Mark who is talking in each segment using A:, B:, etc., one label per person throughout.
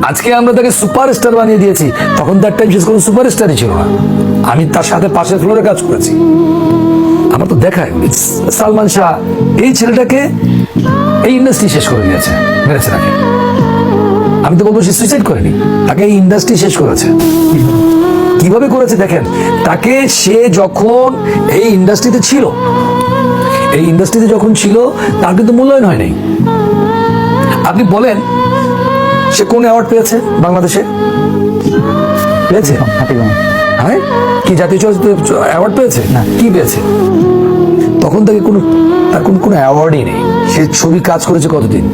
A: আজকে আমরা তাকে সুপারস্টার বানিয়ে দিয়েছি, তখন তার টাইম শেষ কোনো সুপারস্টারই ছিল না। আমি তার সাথে পাশের ফ্লোরে কাজ করেছি, আমার তো দেখায় সালমান শাহ এই ছেলেটাকে এই ইন্ডাস্ট্রি শেষ করে দিয়েছে, মেরেছে তাকে। আমি তো বলবো সে সুইসাইড করেনি, তাকে এই ইন্ডাস্ট্রি শেষ করেছে। কিভাবে করেছে দেখেন, তাকে সে যখন এই ইন্ডাস্ট্রিতে ছিল, এই ইন্ডাস্ট্রিতে যখন ছিল তার কিন্তু মূল্যায়ন হয় নাই। আপনি বলেন সে কোন অ্যাওয়ার্ড পেয়েছে বাংলাদেশে? পেয়েছে? হ্যাঁ, কি জাতীয় চলচ্চিত্র অ্যাওয়ার্ড পেয়েছে? না। কি পেয়েছে? তখন তাকে তার কোনো অ্যাওয়ার্ডই নেই। সে ছবি কাজ করেছে কতদিন?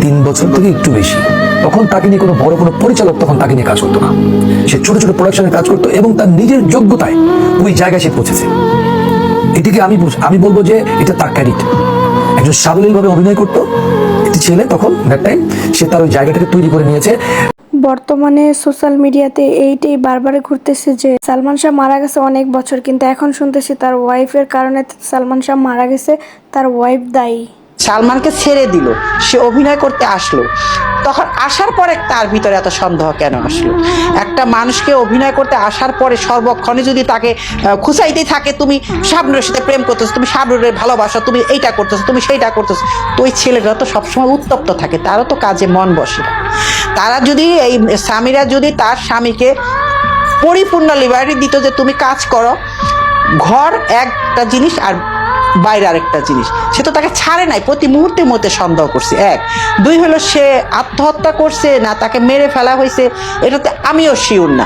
A: 3 বছর থেকে একটু বেশি। তখন তাকে নিয়ে কোনো বড় কোনো পরিচালক তখন তাকে নিয়ে কাজ করতো না। সে ছোট ছোট প্রোডাকশনে কাজ করতো এবং তার নিজের যোগ্যতায় ওই জায়গায় সে পৌঁছেছে। এটিকে আমি বলবো যে এটা তার ক্রেডিট। একজন সাবলীলভাবে অভিনয় করতো একটি ছেলে, তখন দ্যাট টাইম সে তার ওই জায়গাটাকে তৈরি করে নিয়েছে।
B: বর্তমানে সোশ্যাল মিডিয়াতে এইটাই বারবার ঘুরতেছে যে সালমান শাহ মারা গেছে অনেক বছর, কিন্তু এখন শুনতেছি তার ওয়াইফের কারণে সালমান শাহ মারা গেছে, তার ওয়াইফ দায়ী।
C: সালমানকে ছেড়ে দিল, সে অভিনয় করতে আসলো, তখন আসার পরে তার ভিতরে এত সন্দেহ কেন আসলো? একটা মানুষকে অভিনয় করতে আসার পরে সর্বক্ষণে যদি তাকে খুঁচাইতেই থাকে, তুমি শাবনুরের সাথে প্রেম করতেছো, তুমি শাবনুরের ভালোবাসো, তুমি এইটা করতেছো, তুমি সেইটা করতেছো, তো ওই ছেলেরা তো সবসময় উত্তপ্ত থাকে, তারও তো কাজে মন বসে না। তারা যদি এই স্বামীরা যদি তার স্বামীকে পরিপূর্ণ লিবার্টি দিত যে তুমি কাজ করো, ঘর একটা জিনিস আর বাইরে আরেকটা জিনিস, সে তো তাকে ছাড়ে নাই, প্রতি মুহূর্তে মধ্যে সন্দেহ করছে। 1, 2 হলো সে আত্মহত্যা করছে না তাকে মেরে ফেলা হয়েছে, এটাতে আমিও শিওর না।